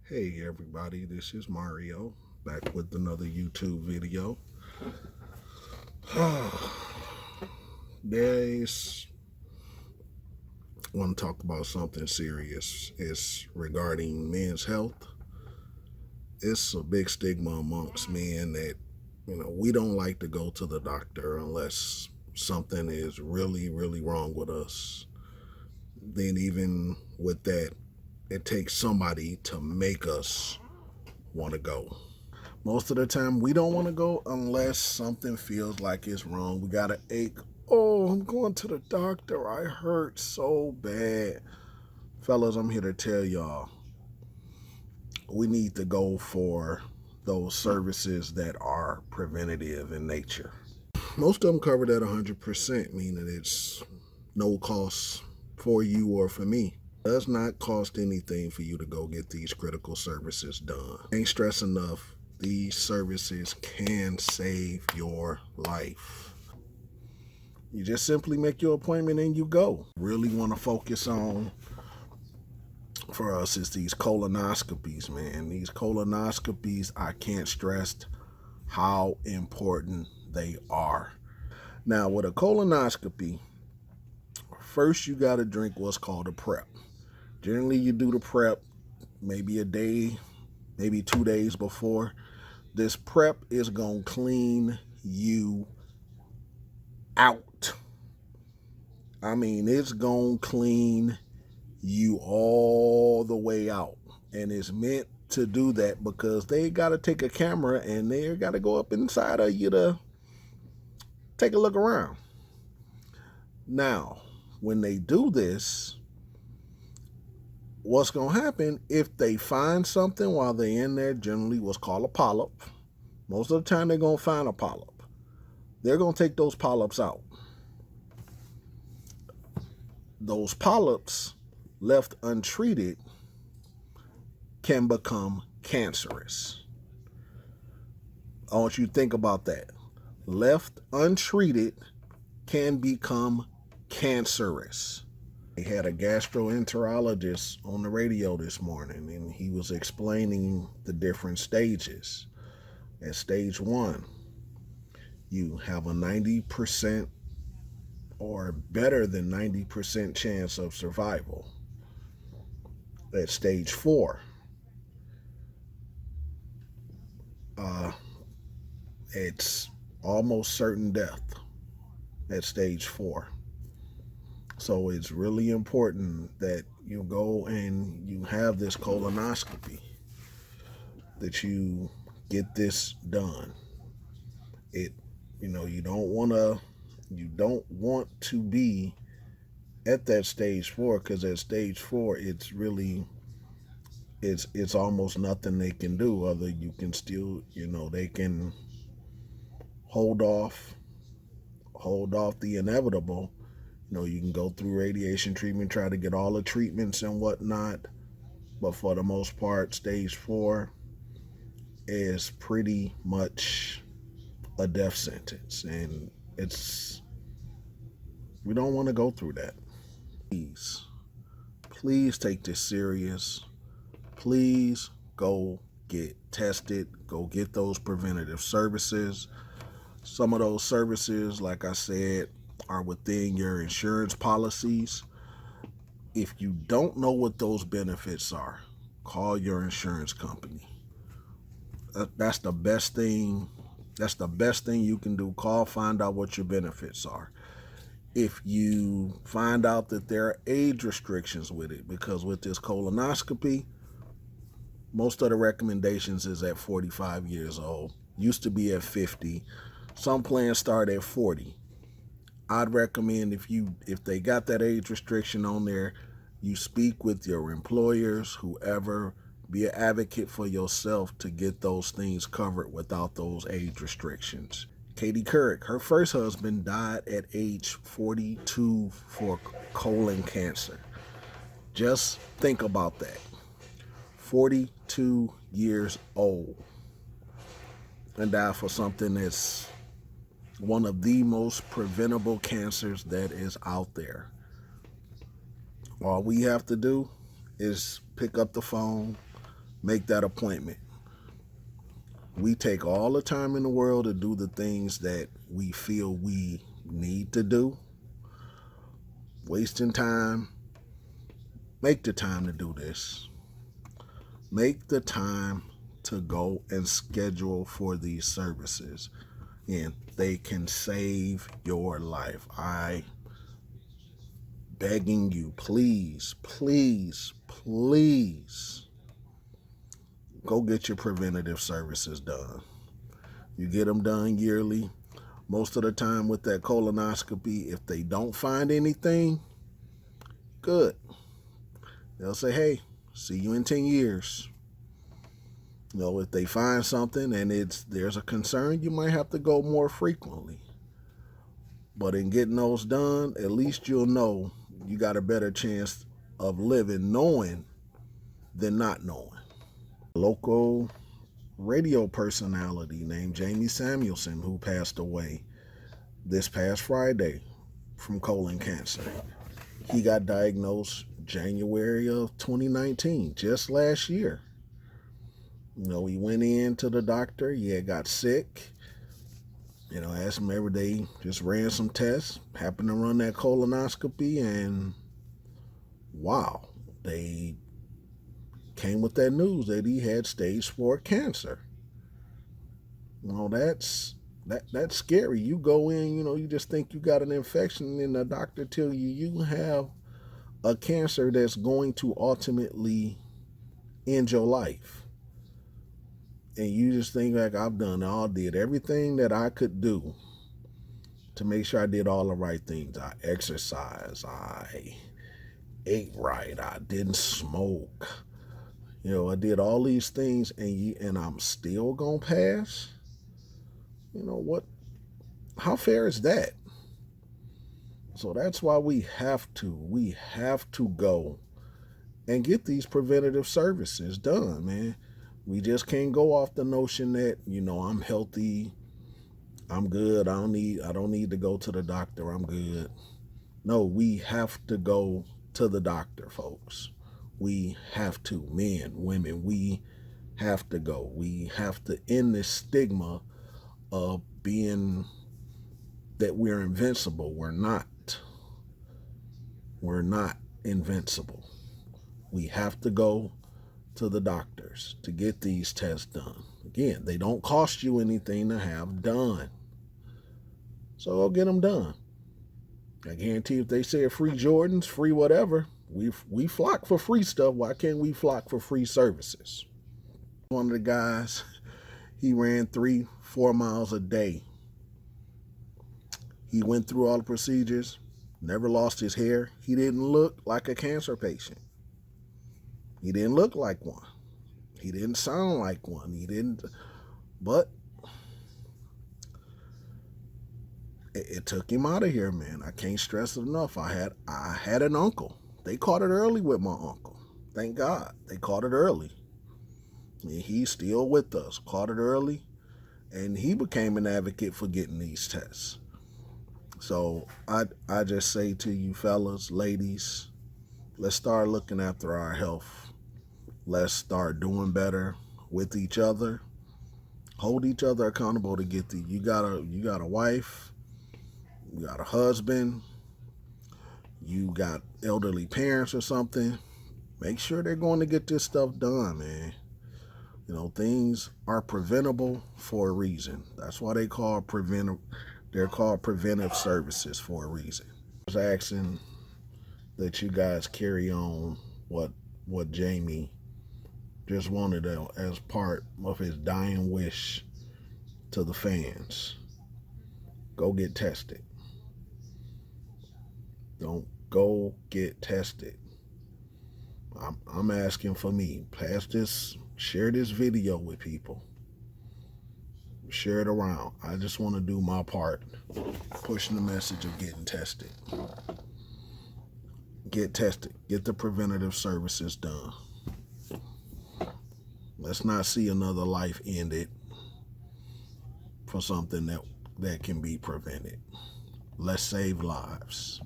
Hey everybody, this is Mario, back with another YouTube video. Guys, I want to talk about something serious. It's regarding men's health. It's a big stigma amongst men that, we don't like to go to the doctor unless something is really, really wrong with us. Then even with that, it takes somebody to make us want to go. Most of the time, we don't want to go unless something feels like it's wrong. We got an ache. Oh, I'm going to the doctor. I hurt so bad. Fellas, I'm here to tell y'all, we need to go for those services that are preventative in nature. Most of them covered at 100%, meaning it's no cost for you or for me. It does not cost anything for you to go get these critical services done. Ain't stress enough. These services can save your life. You just simply make your appointment and you go. Really want to focus on, for us, is these colonoscopies, man. These colonoscopies, I can't stress how important they are. Now, with a colonoscopy, first you got to drink what's called a prep. Generally, you do the prep maybe a day, maybe 2 days before. This prep is going to clean you out. I mean, it's going to clean you all the way out. And it's meant to do that because they got to take a camera and they got to go up inside of you to take a look around. Now, when they do this, what's going to happen if they find something while they're in there, generally what's called a polyp. Most of the time they're going to find a polyp. They're going to take those polyps out. Those polyps, left untreated, can become cancerous. I want you to think about that. Left untreated can become cancerous. They had a gastroenterologist on the radio this morning, and he was explaining the different stages. At stage 1, you have a 90% or better than 90% chance of survival. At stage 4, it's almost certain death at stage 4. So it's really important that you go and you have this colonoscopy, that you get this done. You don't want to be at that stage 4, because at stage 4 it's almost nothing they can do. Other you can still, they can hold off the inevitable. You can go through radiation treatment, try to get all the treatments and whatnot, but for the most part, stage 4 is pretty much a death sentence, and we don't want to go through that. Please take this serious. Please go get tested. Go get those preventative services. Some of those services, like I said, are within your insurance policies. If you don't know what those benefits are, call your insurance company. That's the best thing. That's the best thing you can do. Call, find out what your benefits are. If you find out that there are age restrictions with it, because with this colonoscopy, most of the recommendations is at 45 years old. Used to be at 50. Some plans start at 40. I'd recommend if they got that age restriction on there, you speak with your employers, whoever. Be an advocate for yourself to get those things covered without those age restrictions. Katie Couric, her first husband died at age 42 for colon cancer. Just think about that. 42 years old, and died for something that's one of the most preventable cancers that is out there. All we have to do is pick up the phone, Make that appointment. We take all the time in the world to do the things that we feel we need to do. Wasting time. Make the time to do this. Make the time to go and schedule for these services. And they can save your life. I begging you, please, please, please, go get your preventative services done. You get them done yearly. Most of the time with that colonoscopy, if they don't find anything, good. They'll say, hey, see you in 10 years. You know, if they find something and there's a concern, you might have to go more frequently. But in getting those done, at least you'll know you got a better chance of living knowing than not knowing. Local radio personality named Jamie Samuelson, who passed away this past Friday from colon cancer. He got diagnosed January of 2019, just last year. You know, he went in to the doctor. He had got sick. You know, asked him every day, just ran some tests, happened to run that colonoscopy, and wow, they came with that news that he had stage 4 cancer. You know, that's scary. You go in, you know, you just think you got an infection, and the doctor tell you you have a cancer that's going to ultimately end your life. And you just think, like, did everything that I could do to make sure I did all the right things. I exercised, I ate right, I didn't smoke. You know, I did all these things, and I'm still gonna pass? You know what? How fair is that? So that's why we have to go and get these preventative services done, man. We just can't go off the notion that, you know, I'm healthy, I'm good, I don't need to go to the doctor, I'm good. No, we have to go to the doctor, folks. We have to, men, women, we have to go. We have to end this stigma of being that we're invincible. We're not. We're not invincible. We have to go to the doctors to get these tests done. Again, they don't cost you anything to have done. So go get them done. I guarantee if they say free Jordans, free whatever, we flock for free stuff. Why can't we flock for free services? One of the guys, he ran 3-4 miles a day. He went through all the procedures, never lost his hair. He didn't look like a cancer patient. He didn't look like one. He didn't sound like one. But it took him out of here, man. I can't stress it enough. I had an uncle. They caught it early with my uncle. Thank God. They caught it early. And he's still with us. Caught it early. And he became an advocate for getting these tests. So I just say to you fellas, ladies, let's start looking after our health. Let's start doing better with each other. Hold each other accountable to get you got a wife, you got a husband, you got elderly parents or something. Make sure they're going to get this stuff done, man. You know, things are preventable for a reason. That's why they're called preventive services for a reason. I was asking that you guys carry on what Jamie just wanted as part of his dying wish to the fans. Go get tested. Don't go get tested. I'm asking for me. Share this video with people. Share it around. I just want to do my part, pushing the message of getting tested. Get tested. Get the preventative services done. Let's not see another life ended for something that can be prevented. Let's save lives.